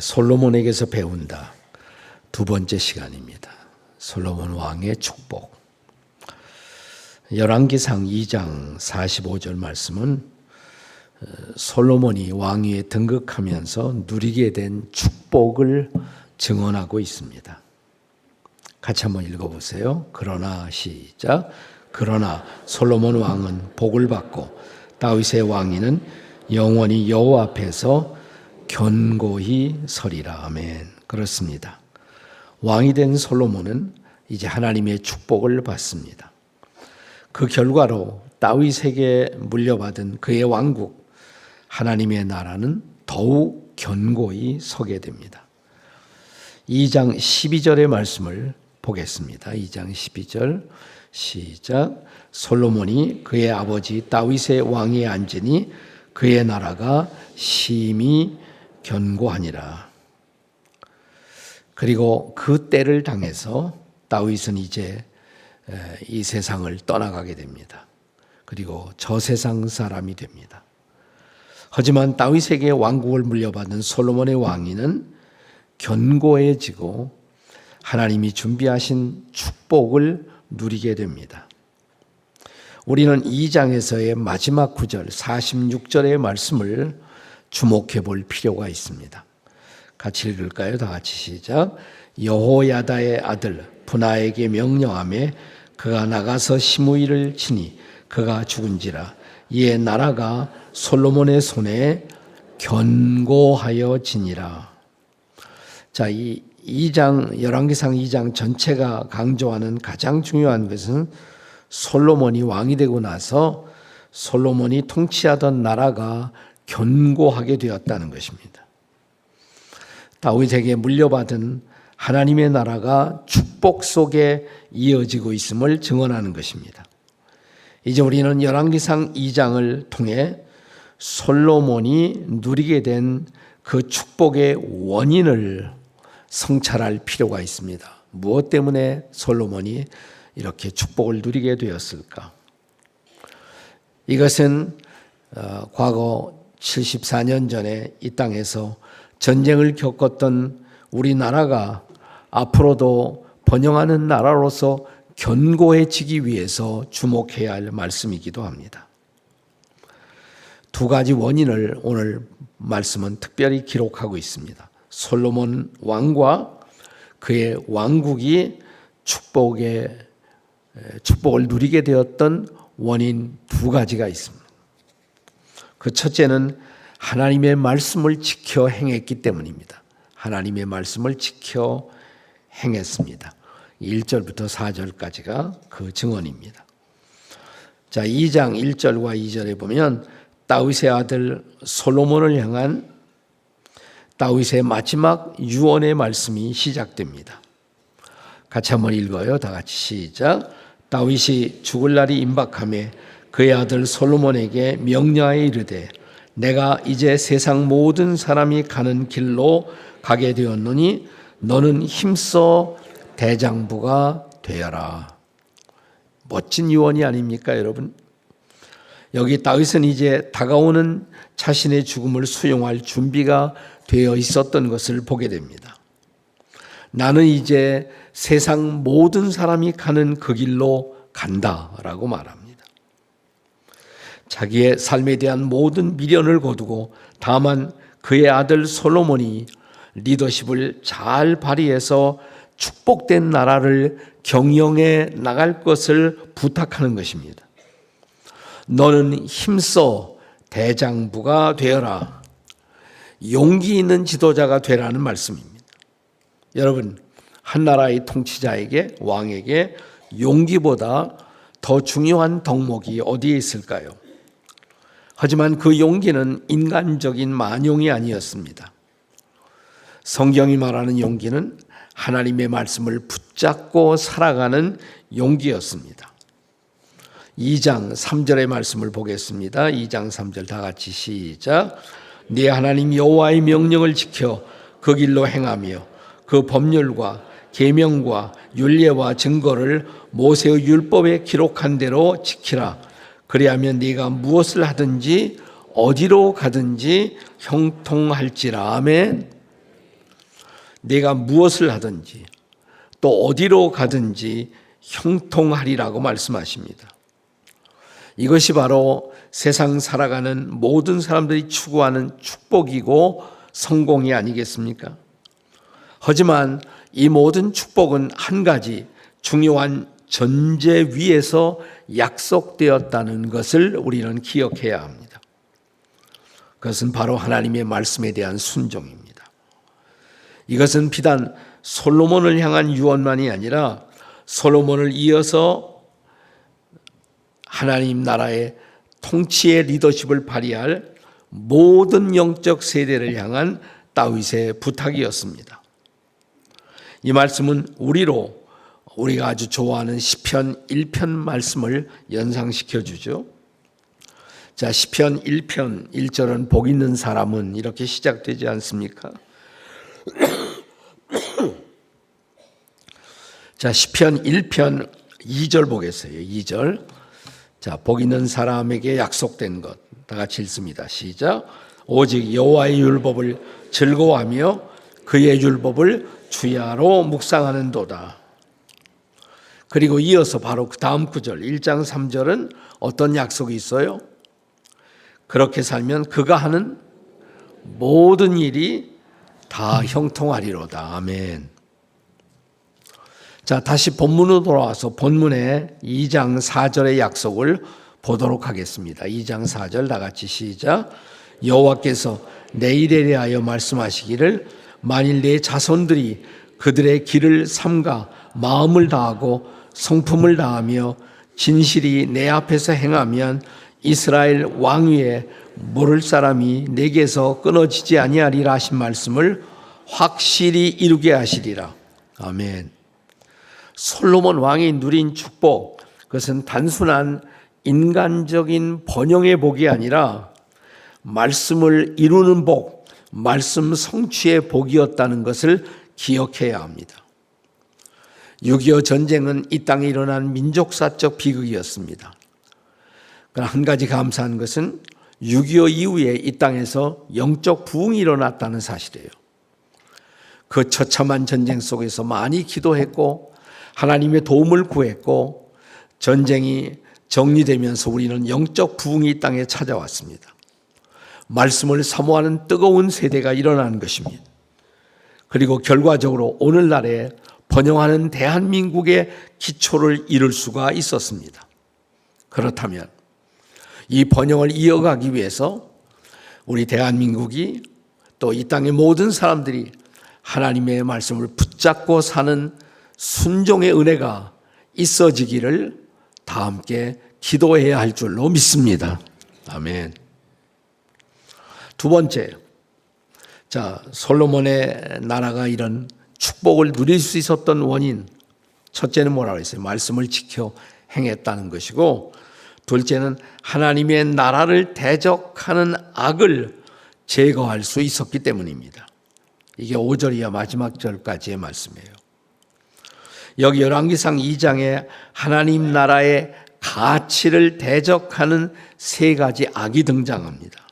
솔로몬에게서 배운다. 두 번째 시간입니다. 솔로몬 왕의 축복. 열왕기상 2장 45절 말씀은 솔로몬이 왕위에 등극하면서 누리게 된 축복을 증언하고 있습니다. 같이 한번 읽어보세요. 그러나 시작. 그러나 솔로몬 왕은 복을 받고 다윗의 왕위는 영원히 여호와 앞에서 견고히 서리라. 아멘. 그렇습니다. 왕이 된 솔로몬은 이제 하나님의 축복을 받습니다. 그 결과로 다윗에게 물려받은 그의 왕국, 하나님의 나라는 더욱 견고히 서게 됩니다. 2장 12절의 말씀을 보겠습니다. 2장 12절 시작. 솔로몬이 그의 아버지 다윗의 왕위에 앉으니 그의 나라가 심히 견고하니라. 그리고 그 때를 당해서 다윗은 이제 이 세상을 떠나가게 됩니다. 그리고 저 세상 사람이 됩니다. 하지만 다윗에게 왕국을 물려받은 솔로몬의 왕위는 견고해지고 하나님이 준비하신 축복을 누리게 됩니다. 우리는 2장에서의 마지막 구절 46절의 말씀을 주목해 볼 필요가 있습니다. 같이 읽을까요? 다 같이 시작. 여호야다의 아들 분하에게 명령하매 그가 나가서 시므이를 치니 그가 죽은지라. 이에 나라가 솔로몬의 손에 견고하여지니라. 자, 이 2장 열왕기상 2장 전체가 강조하는 가장 중요한 것은 솔로몬이 왕이 되고 나서 솔로몬이 통치하던 나라가 견고하게 되었다는 것입니다. 다윗에게 물려받은 하나님의 나라가 축복 속에 이어지고 있음을 증언하는 것입니다. 이제 우리는 열왕기상 2장을 통해 솔로몬이 누리게 된 그 축복의 원인을 성찰할 필요가 있습니다. 무엇 때문에 솔로몬이 이렇게 축복을 누리게 되었을까? 이것은 과거 74년 전에 이 땅에서 전쟁을 겪었던 우리나라가 앞으로도 번영하는 나라로서 견고해지기 위해서 주목해야 할 말씀이기도 합니다. 두 가지 원인을 오늘 말씀은 특별히 기록하고 있습니다. 솔로몬 왕과 그의 왕국이 축복을 누리게 되었던 원인 두 가지가 있습니다. 그 첫째는 하나님의 말씀을 지켜 행했기 때문입니다. 하나님의 말씀을 지켜 행했습니다. 1절부터 4절까지가 그 증언입니다. 자, 2장 1절과 2절에 보면 다윗의 아들 솔로몬을 향한 다윗의 마지막 유언의 말씀이 시작됩니다. 같이 한번 읽어요. 다 같이 시작. 다윗이 죽을 날이 임박하매 그의 아들 솔로몬에게 명령하여 이르되 내가 이제 세상 모든 사람이 가는 길로 가게 되었노니 너는 힘써 대장부가 되어라. 멋진 유언이 아닙니까, 여러분? 여기 다윗은 이제 다가오는 자신의 죽음을 수용할 준비가 되어 있었던 것을 보게 됩니다. 나는 이제 세상 모든 사람이 가는 그 길로 간다라고 말합니다. 자기의 삶에 대한 모든 미련을 거두고 다만 그의 아들 솔로몬이 리더십을 잘 발휘해서 축복된 나라를 경영해 나갈 것을 부탁하는 것입니다. 너는 힘써 대장부가 되어라. 용기 있는 지도자가 되라는 말씀입니다. 여러분, 한 나라의 통치자에게, 왕에게 용기보다 더 중요한 덕목이 어디에 있을까요? 하지만 그 용기는 인간적인 만용이 아니었습니다. 성경이 말하는 용기는 하나님의 말씀을 붙잡고 살아가는 용기였습니다. 2장 3절의 말씀을 보겠습니다. 2장 3절 다 같이 시작. 네 하나님 여호와의 명령을 지켜 그 길로 행하며 그 법률과 계명과 율례와 증거를 모세의 율법에 기록한 대로 지키라. 그리하면 네가 무엇을 하든지 어디로 가든지 형통할지라. 아멘. 내가 무엇을 하든지 또 어디로 가든지 형통하리라고 말씀하십니다. 이것이 바로 세상 살아가는 모든 사람들이 추구하는 축복이고 성공이 아니겠습니까? 하지만 이 모든 축복은 한 가지 중요한 전제 위에서 약속되었다는 것을 우리는 기억해야 합니다. 그것은 바로 하나님의 말씀에 대한 순종입니다. 이것은 비단 솔로몬을 향한 유언만이 아니라 솔로몬을 이어서 하나님 나라의 통치의 리더십을 발휘할 모든 영적 세대를 향한 다윗의 부탁이었습니다. 이 말씀은 우리가 아주 좋아하는 시편 1편 말씀을 연상시켜 주죠. 자, 시편 1편 1절은 복 있는 사람은 이렇게 시작되지 않습니까? 자, 시편 1편 2절 보겠어요. 2절. 자, 복 있는 사람에게 약속된 것. 다 같이 읽습니다. 시작. 오직 여호와의 율법을 즐거워하며 그의 율법을 주야로 묵상하는도다. 그리고 이어서 바로 그 다음 구절 1장 3절은 어떤 약속이 있어요? 그렇게 살면 그가 하는 모든 일이 다 형통하리로다. 아멘. 자, 다시 본문으로 돌아와서 본문의 2장 4절의 약속을 보도록 하겠습니다. 2장 4절 다 같이 시작. 여호와께서 내일에 대하여 말씀하시기를 만일 내 자손들이 그들의 길을 삼가 마음을 다하고 성품을 다하며 진실이 내 앞에서 행하면 이스라엘 왕위에 모를 사람이 내게서 끊어지지 아니하리라 하신 말씀을 확실히 이루게 하시리라. 아멘. 솔로몬 왕이 누린 축복, 그것은 단순한 인간적인 번영의 복이 아니라 말씀을 이루는 복, 말씀 성취의 복이었다는 것을 기억해야 합니다. 6.25 전쟁은 이 땅에 일어난 민족사적 비극이었습니다. 그러나 한 가지 감사한 것은 6.25 이후에 이 땅에서 영적 부흥이 일어났다는 사실이에요. 그 처참한 전쟁 속에서 많이 기도했고 하나님의 도움을 구했고 전쟁이 정리되면서 우리는 영적 부흥이 이 땅에 찾아왔습니다. 말씀을 사모하는 뜨거운 세대가 일어나는 것입니다. 그리고 결과적으로 오늘날에 번영하는 대한민국의 기초를 이룰 수가 있었습니다. 그렇다면 이 번영을 이어가기 위해서 우리 대한민국이 또 이 땅의 모든 사람들이 하나님의 말씀을 붙잡고 사는 순종의 은혜가 있어지기를 다 함께 기도해야 할 줄로 믿습니다. 아멘. 두 번째, 자, 솔로몬의 나라가 이런 축복을 누릴 수 있었던 원인, 첫째는 뭐라고 했어요? 말씀을 지켜 행했다는 것이고, 둘째는 하나님의 나라를 대적하는 악을 제거할 수 있었기 때문입니다. 이게 5절 이하 마지막 절까지의 말씀이에요. 여기 열왕기상 2장에 하나님 나라의 가치를 대적하는 세 가지 악이 등장합니다.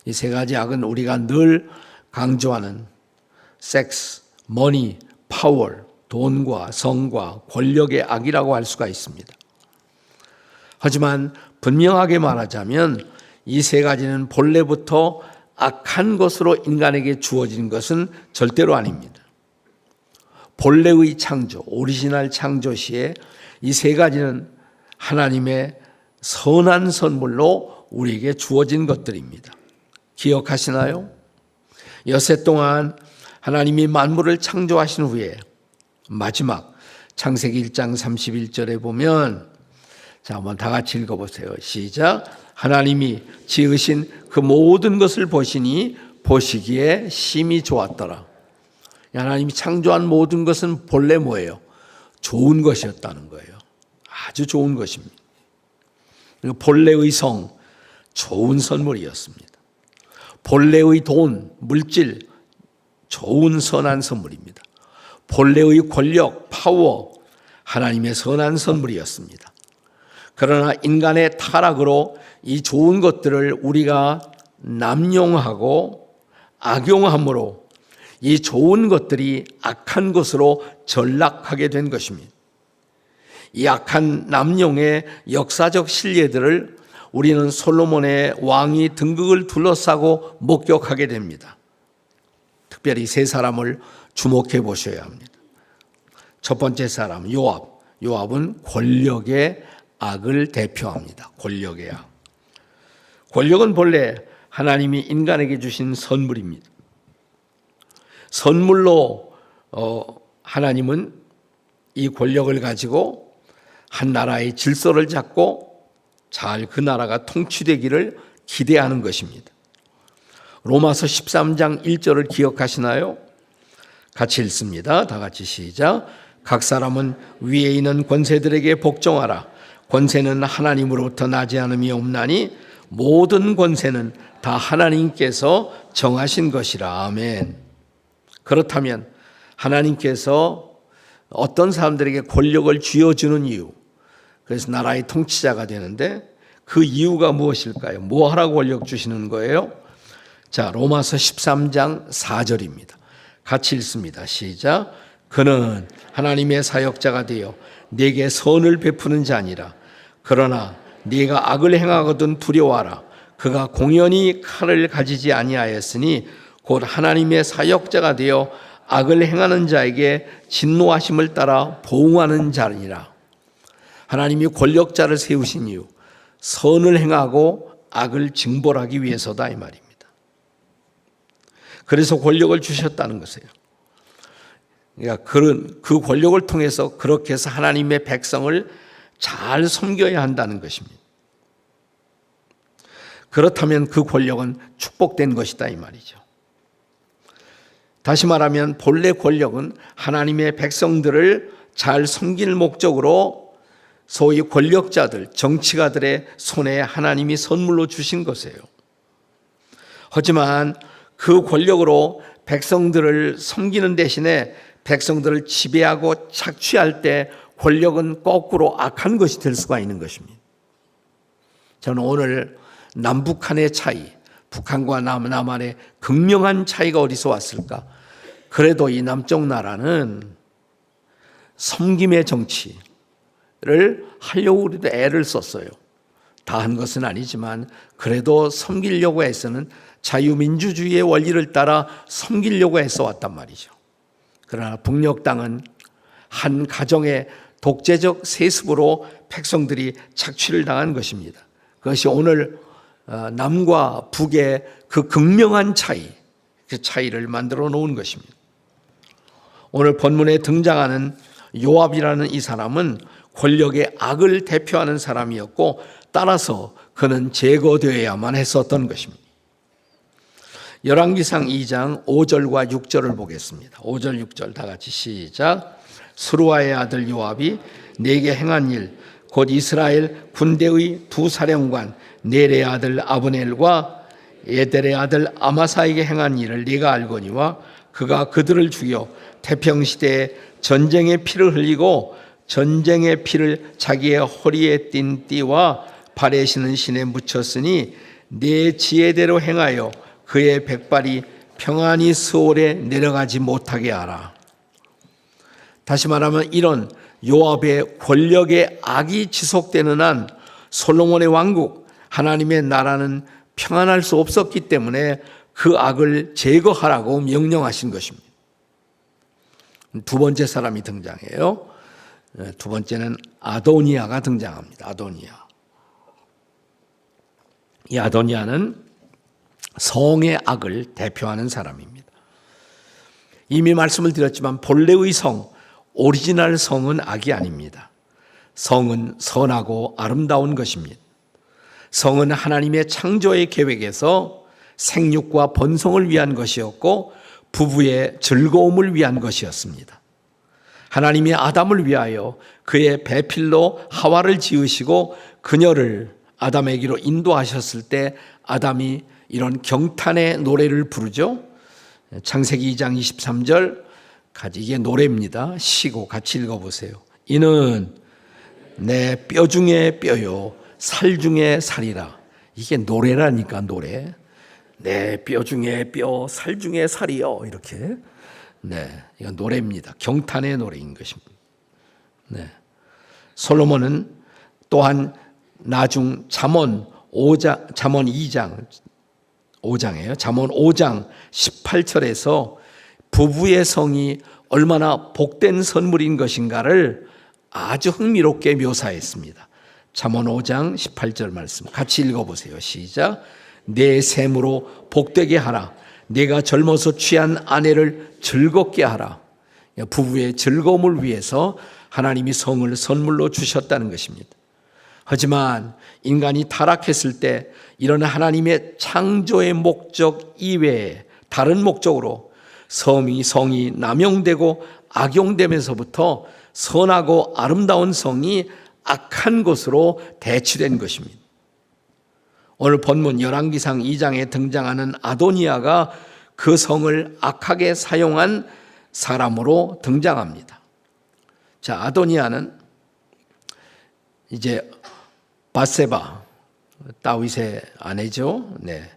이 세 가지 악은 우리가 늘 강조하는 섹스, 머니, 파워, 돈과 성과 권력의 악이라고 할 수가 있습니다. 하지만 분명하게 말하자면 이 세 가지는 본래부터 악한 것으로 인간에게 주어진 것은 절대로 아닙니다. 본래의 창조, 오리지널 창조 시에 이 세 가지는 하나님의 선한 선물로 우리에게 주어진 것들입니다. 기억하시나요? 여세 동안 하나님이 만물을 창조하신 후에 마지막 창세기 1장 31절에 보면, 자, 한번 다 같이 읽어보세요. 시작. 하나님이 지으신 그 모든 것을 보시니 보시기에 심히 좋았더라. 하나님이 창조한 모든 것은 본래 뭐예요? 좋은 것이었다는 거예요. 아주 좋은 것입니다. 그리고 본래의 성, 좋은 선물이었습니다. 본래의 돈, 물질, 좋은 선한 선물입니다. 본래의 권력, 파워, 하나님의 선한 선물이었습니다. 그러나 인간의 타락으로 이 좋은 것들을 우리가 남용하고 악용함으로 이 좋은 것들이 악한 것으로 전락하게 된 것입니다. 이 악한 남용의 역사적 실례들을 우리는 솔로몬의 왕위 등극을 둘러싸고 목격하게 됩니다. 특별히 세 사람을 주목해 보셔야 합니다. 첫 번째 사람 요압. 요압은 권력의 악을 대표합니다. 권력의 악. 권력은 본래 하나님이 인간에게 주신 선물입니다. 선물로 하나님은 이 권력을 가지고 한 나라의 질서를 잡고 잘 그 나라가 통치되기를 기대하는 것입니다. 로마서 13장 1절을 기억하시나요? 같이 읽습니다. 다 같이 시작. 각 사람은 위에 있는 권세들에게 복종하라. 권세는 하나님으로부터 나지 않음이 없나니 모든 권세는 다 하나님께서 정하신 것이라. 아멘. 그렇다면 하나님께서 어떤 사람들에게 권력을 쥐어주는 이유, 그래서 나라의 통치자가 되는데 그 이유가 무엇일까요? 뭐 하라고 권력 주시는 거예요? 자, 로마서 13장 4절입니다. 같이 읽습니다. 시작. 그는 하나님의 사역자가 되어 네게 선을 베푸는 자니라. 그러나 네가 악을 행하거든 두려워하라. 그가 공연히 칼을 가지지 아니하였으니 곧 하나님의 사역자가 되어 악을 행하는 자에게 진노하심을 따라 보응하는 자니라. 하나님이 권력자를 세우신 이유, 선을 행하고 악을 징벌하기 위해서다 이 말입니다. 그래서 권력을 주셨다는 것이에요. 그러니까 그 권력을 통해서 그렇게 해서 하나님의 백성을 잘 섬겨야 한다는 것입니다. 그렇다면 그 권력은 축복된 것이다 이 말이죠. 다시 말하면 본래 권력은 하나님의 백성들을 잘 섬길 목적으로 소위 권력자들, 정치가들의 손에 하나님이 선물로 주신 것이에요. 하지만 그 권력으로 백성들을 섬기는 대신에 백성들을 지배하고 착취할 때 권력은 거꾸로 악한 것이 될 수가 있는 것입니다. 저는 오늘 남북한의 차이, 북한과 남한의 극명한 차이가 어디서 왔을까? 그래도 이 남쪽 나라는 섬김의 정치를 하려고 우리도 애를 썼어요. 다 한 것은 아니지만 그래도 섬기려고 해서는 자유민주주의의 원리를 따라 섬기려고 해서 왔단 말이죠. 그러나 북녘 땅은 한 가정의 독재적 세습으로 백성들이 착취를 당한 것입니다. 그것이 오늘 남과 북의 그 극명한 차이, 그 차이를 만들어 놓은 것입니다. 오늘 본문에 등장하는 요압이라는 이 사람은 권력의 악을 대표하는 사람이었고 따라서 그는 제거되어야만 했었던 것입니다. 열왕기상 2장 5절과 6절을 보겠습니다. 5절 6절 다 같이 시작. 스루아의 아들 요압이 네게 행한 일, 곧 이스라엘 군대의 두 사령관 넬의 아들 아브넬과 예델의 아들 아마사에게 행한 일을 네가 알거니와 그가 그들을 죽여 태평시대에 전쟁의 피를 흘리고 전쟁의 피를 자기의 허리에 띤 띠와 발에 신은 신에 묻혔으니 네 지혜대로 행하여 그의 백발이 평안히 스올에 내려가지 못하게 하라. 다시 말하면 이런 요압의 권력의 악이 지속되는 한 솔로몬의 왕국, 하나님의 나라는 평안할 수 없었기 때문에 그 악을 제거하라고 명령하신 것입니다. 두 번째 사람이 등장해요. 두 번째는 아도니아가 등장합니다. 아도니아. 이 아도니아는 성의 악을 대표하는 사람입니다. 이미 말씀을 드렸지만 본래의 성, 오리지널 성은 악이 아닙니다. 성은 선하고 아름다운 것입니다. 성은 하나님의 창조의 계획에서 생육과 번성을 위한 것이었고 부부의 즐거움을 위한 것이었습니다. 하나님이 아담을 위하여 그의 배필로 하와를 지으시고 그녀를 아담에게로 인도하셨을 때 아담이 이런 경탄의 노래를 부르죠. 창세기 2장 23절 이게 노래입니다. 시고 같이 읽어보세요. 이는 내 뼈 중에 뼈요 살 중에 살이라. 이게 노래라니까 노래. 내 뼈 중에 뼈 살 중에 살이요. 이렇게 네, 이건 노래입니다. 경탄의 노래인 것입니다. 네. 솔로몬은 또한 나중 잠언 2장 5장이에요. 잠언 5장 18절에서 부부의 성이 얼마나 복된 선물인 것인가를 아주 흥미롭게 묘사했습니다. 잠언 5장 18절 말씀 같이 읽어보세요. 시작. 내 샘으로 복되게 하라. 내가 젊어서 취한 아내를 즐겁게 하라. 부부의 즐거움을 위해서 하나님이 성을 선물로 주셨다는 것입니다. 하지만 인간이 타락했을 때 이런 하나님의 창조의 목적 이외에 다른 목적으로 성이 남용되고 악용되면서부터 선하고 아름다운 성이 악한 것으로 대치된 것입니다. 오늘 본문 열왕기상 2장에 등장하는 아도니아가 그 성을 악하게 사용한 사람으로 등장합니다. 자, 아도니아는 이제 바세바, 다윗의 아내죠. 네.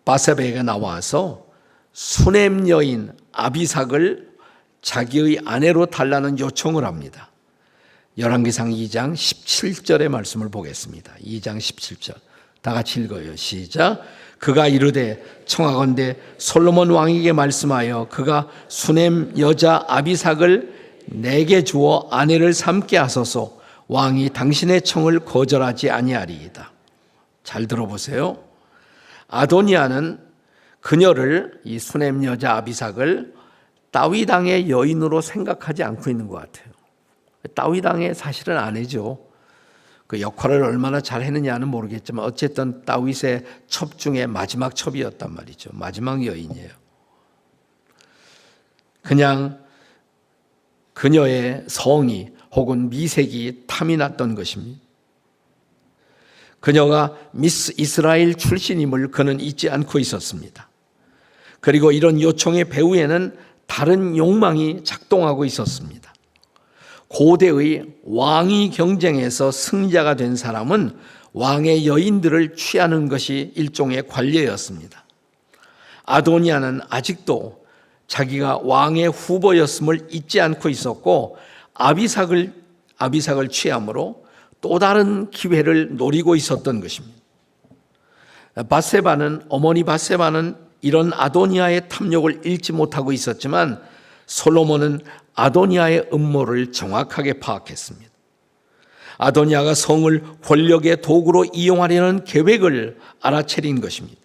바세바가 나와서 수넴 여인 아비삭을 자기의 아내로 달라는 요청을 합니다. 열왕기상 2장 17절의 말씀을 보겠습니다. 2장 17절. 다 같이 읽어요. 시작. 그가 이르되 청하건대 솔로몬 왕에게 말씀하여 그가 수넴 여자 아비삭을 내게 주어 아내를 삼게 하소서. 왕이 당신의 청을 거절하지 아니하리이다. 잘 들어보세요. 아도니아는 그녀를 이 수넴 여자 아비삭을 다윗 왕의 여인으로 생각하지 않고 있는 것 같아요. 다윗 왕의 사실은 아내죠. 그 역할을 얼마나 잘 했느냐는 모르겠지만 어쨌든 다윗의 첩 중에 마지막 첩이었단 말이죠. 마지막 여인이에요. 그냥 그녀의 성이 혹은 미색이 탐이 났던 것입니다. 그녀가 미스 이스라엘 출신임을 그는 잊지 않고 있었습니다. 그리고 이런 요청의 배후에는 다른 욕망이 작동하고 있었습니다. 고대의 왕위 경쟁에서 승자가 된 사람은 왕의 여인들을 취하는 것이 일종의 관례였습니다. 아도니아는 아직도 자기가 왕의 후보였음을 잊지 않고 있었고 아비삭을 취함으로 또 다른 기회를 노리고 있었던 것입니다. 어머니 바세바는 이런 아도니아의 탐욕을 잃지 못하고 있었지만 솔로몬은 아도니아의 음모를 정확하게 파악했습니다. 아도니아가 성을 권력의 도구로 이용하려는 계획을 알아차린 것입니다.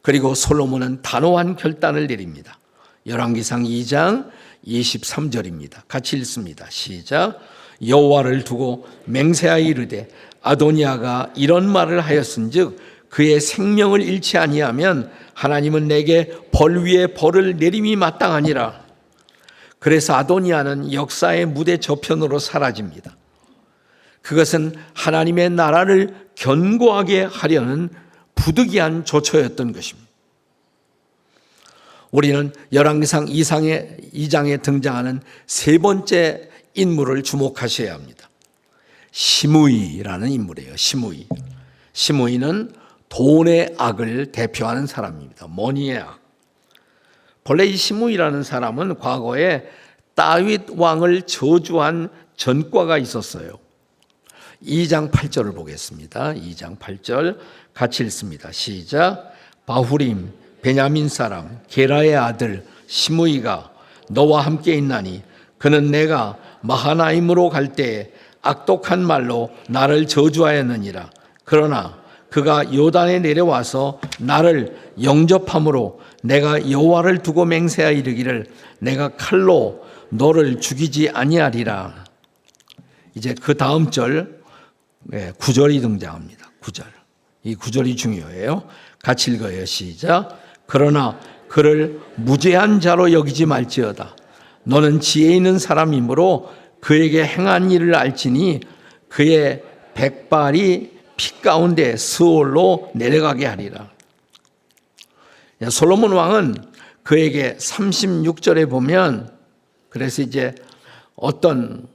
그리고 솔로몬은 단호한 결단을 내립니다. 열왕기상 2장 23절입니다. 같이 읽습니다. 시작. 여호와를 두고 맹세하여 이르되 아도니아가 이런 말을 하였은즉 그의 생명을 잃지 아니하면 하나님은 내게 벌 위에 벌을 내림이 마땅하니라. 그래서 아도니아는 역사의 무대 저편으로 사라집니다. 그것은 하나님의 나라를 견고하게 하려는 부득이한 조처였던 것입니다. 우리는 열왕기상 2장에 등장하는 세 번째 인물을 주목하셔야 합니다. 시므이라는 인물이에요. 시므이는 돈의 악을 대표하는 사람입니다. 머니의 악. 본래 이 시므이라는 사람은 과거에 다윗 왕을 저주한 전과가 있었어요. 2장 8절을 보겠습니다. 2장 8절 같이 읽습니다. 시작. 바후림 베냐민 사람 게라의 아들 시므이가 너와 함께 있나니 그는 내가 마하나임으로 갈 때에 악독한 말로 나를 저주하였느니라. 그러나 그가 요단에 내려와서 나를 영접함으로 내가 여호와를 두고 맹세하여 이르기를 내가 칼로 너를 죽이지 아니하리라. 이제 그 다음 절 9절이 등장합니다. 9절. 이 9절이 중요해요. 같이 읽어요. 시작. 그러나 그를 무죄한 자로 여기지 말지어다. 너는 지혜 있는 사람이므로 그에게 행한 일을 알지니 그의 백발이 피 가운데 스올로 내려가게 하리라. 솔로몬 왕은 그에게 36절에 보면 그래서 이제 어떤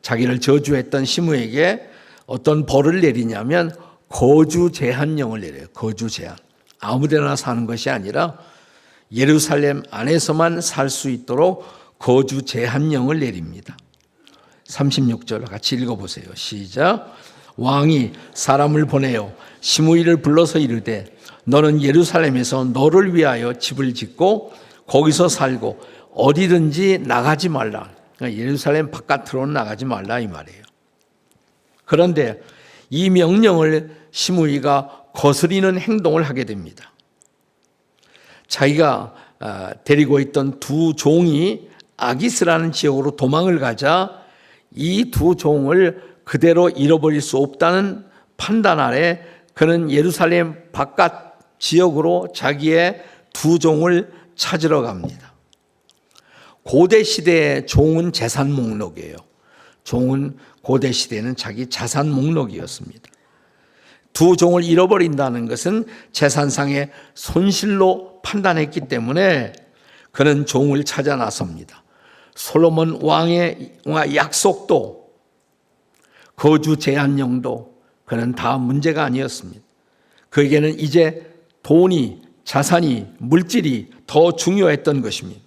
자기를 저주했던 시므에게 어떤 벌을 내리냐면 거주 제한령을 내려요. 거주 제한. 아무데나 사는 것이 아니라 예루살렘 안에서만 살 수 있도록 거주 제한령을 내립니다. 36절 같이 읽어보세요. 시작. 왕이 사람을 보내어 시므이를 불러서 이르되 너는 예루살렘에서 너를 위하여 집을 짓고 거기서 살고 어디든지 나가지 말라. 그러니까 예루살렘 바깥으로는 나가지 말라 이 말이에요. 그런데 이 명령을 시므이가 거스리는 행동을 하게 됩니다. 자기가 데리고 있던 두 종이 아기스라는 지역으로 도망을 가자 이 두 종을 그대로 잃어버릴 수 없다는 판단 아래 그는 예루살렘 바깥 지역으로 자기의 두 종을 찾으러 갑니다. 고대 시대의 종은 재산 목록이에요. 종은 고대 시대에는 자기 자산 목록이었습니다. 두 종을 잃어버린다는 것은 재산상의 손실로 판단했기 때문에 그는 종을 찾아 나섭니다. 솔로몬 왕의 약속도 거주 제한령도 그는 다 문제가 아니었습니다. 그에게는 이제 돈이, 자산이, 물질이 더 중요했던 것입니다.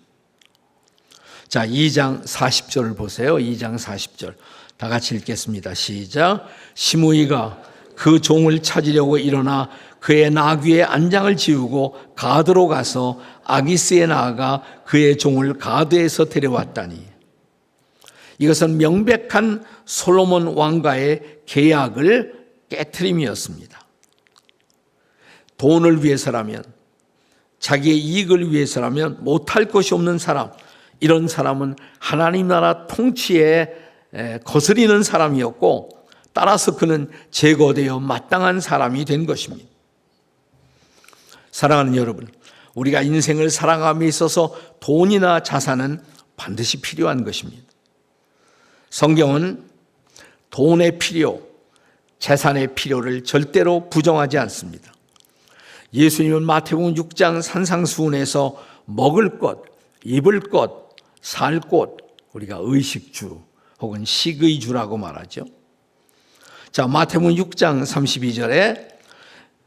자, 2장 40절을 보세요. 2장 40절. 다 같이 읽겠습니다. 시작. 시므이가 그 종을 찾으려고 일어나 그의 나귀의 안장을 지우고 가드로 가서 아기스에 나아가 그의 종을 가드에서 데려왔다니. 이것은 명백한 솔로몬 왕과의 계약을 깨트림이었습니다. 돈을 위해서라면, 자기의 이익을 위해서라면 못할 것이 없는 사람, 이런 사람은 하나님 나라 통치에 거스리는 사람이었고 따라서 그는 제거되어 마땅한 사람이 된 것입니다. 사랑하는 여러분, 우리가 인생을 살아감에 있어서 돈이나 자산은 반드시 필요한 것입니다. 성경은 돈의 필요, 재산의 필요를 절대로 부정하지 않습니다. 예수님은 마태복음 6장 산상수훈에서 먹을 것, 입을 것, 살 곳, 우리가 의식주 혹은 식의주라고 말하죠. 자, 마태복음 6장 32절에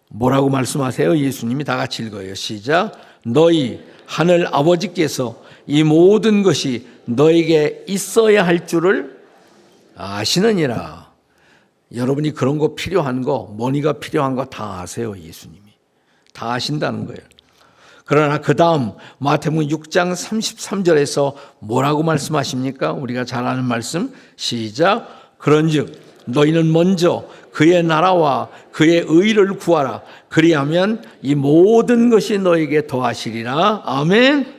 뭐라고 말씀하세요? 예수님이 다 같이 읽어요. 시작. 너희 하늘 아버지께서 이 모든 것이 너에게 있어야 할 줄을 아시느니라. 여러분이 그런 거 필요한 거, 머니가 필요한 거 다 아세요. 예수님이 다 아신다는 거예요. 그러나 그 다음 마태복음 6장 33절에서 뭐라고 말씀하십니까? 우리가 잘 아는 말씀. 시작. 그런즉 너희는 먼저 그의 나라와 그의 의를 구하라. 그리하면 이 모든 것이 너에게 더하시리라. 아멘.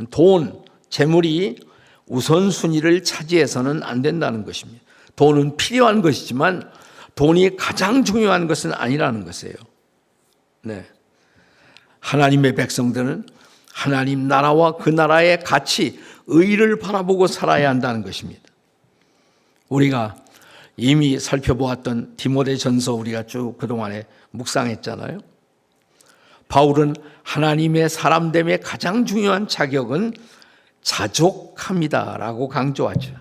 돈, 재물이 우선순위를 차지해서는 안 된다는 것입니다. 돈은 필요한 것이지만 돈이 가장 중요한 것은 아니라는 것이에요. 네. 하나님의 백성들은 하나님 나라와 그 나라의 가치, 의를 바라보고 살아야 한다는 것입니다. 우리가 이미 살펴보았던 디모데전서 우리가 쭉 그동안에 묵상했잖아요. 바울은 하나님의 사람됨의 가장 중요한 자격은 자족함이다라고 강조하죠.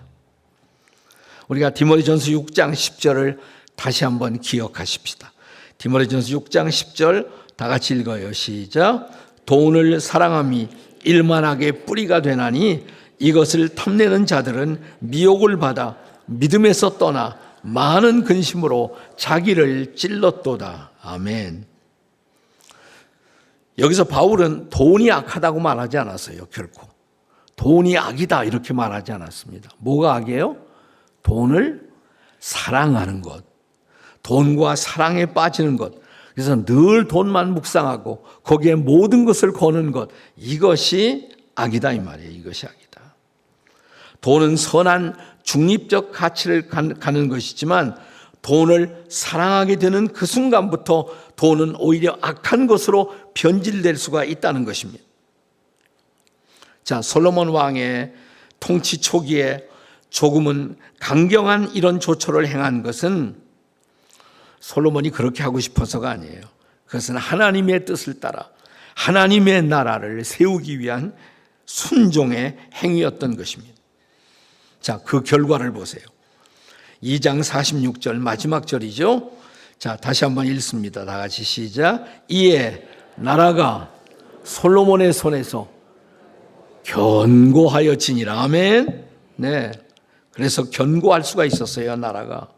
우리가 디모데전서 6장 10절을 다시 한번 기억하십시다. 디모데전서 6장 10절 다 같이 읽어요. 시작. 돈을 사랑함이 일만하게 뿌리가 되나니 이것을 탐내는 자들은 미혹을 받아 믿음에서 떠나 많은 근심으로 자기를 찔렀도다. 아멘. 여기서 바울은 돈이 악하다고 말하지 않았어요. 결코. 돈이 악이다 이렇게 말하지 않았습니다. 뭐가 악이에요? 돈을 사랑하는 것. 돈과 사랑에 빠지는 것. 그래서 늘 돈만 묵상하고 거기에 모든 것을 거는 것. 이것이 악이다 이 말이에요. 이것이 악이다. 돈은 선한 중립적 가치를 가는 것이지만 돈을 사랑하게 되는 그 순간부터 돈은 오히려 악한 것으로 변질될 수가 있다는 것입니다. 자, 솔로몬 왕의 통치 초기에 조금은 강경한 이런 조처를 행한 것은 솔로몬이 그렇게 하고 싶어서가 아니에요. 그것은 하나님의 뜻을 따라 하나님의 나라를 세우기 위한 순종의 행위였던 것입니다. 자, 그 결과를 보세요. 2장 46절 마지막 절이죠. 자, 다시 한번 읽습니다. 다 같이 시작. 이에 나라가 솔로몬의 손에서 견고하여 지니라. 아멘. 네. 그래서 견고할 수가 있었어요, 나라가.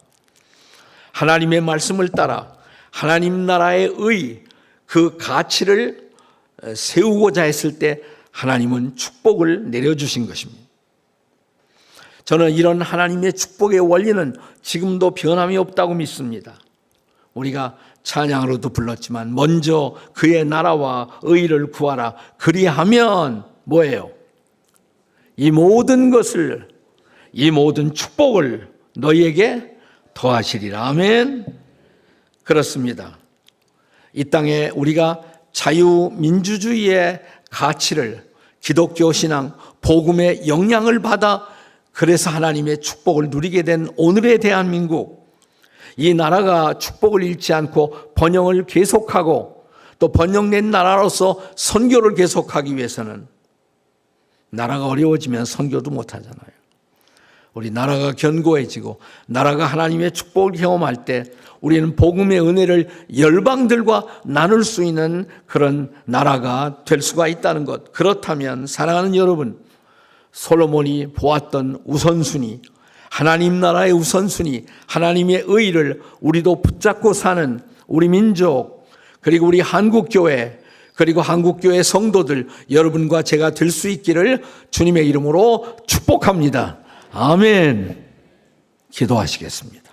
하나님의 말씀을 따라 하나님 나라의 그 가치를 세우고자 했을 때 하나님은 축복을 내려주신 것입니다. 저는 이런 하나님의 축복의 원리는 지금도 변함이 없다고 믿습니다. 우리가 찬양으로도 불렀지만 먼저 그의 나라와 의를 구하라. 그리하면 뭐예요? 이 모든 것을, 이 모든 축복을 너희에게 더하시리라. 아멘. 그렇습니다. 이 땅에 우리가 자유민주주의의 가치를, 기독교 신앙, 복음의 영향을 받아 그래서 하나님의 축복을 누리게 된 오늘의 대한민국, 이 나라가 축복을 잃지 않고 번영을 계속하고 또 번영된 나라로서 선교를 계속하기 위해서는 나라가 어려워지면 선교도 못하잖아요. 우리 나라가 견고해지고 나라가 하나님의 축복을 경험할 때 우리는 복음의 은혜를 열방들과 나눌 수 있는 그런 나라가 될 수가 있다는 것. 그렇다면 사랑하는 여러분, 솔로몬이 보았던 우선순위, 하나님 나라의 우선순위, 하나님의 의를 우리도 붙잡고 사는 우리 민족, 그리고 우리 한국교회, 그리고 한국교회 성도들 여러분과 제가 될 수 있기를 주님의 이름으로 축복합니다. 아멘. 기도하시겠습니다.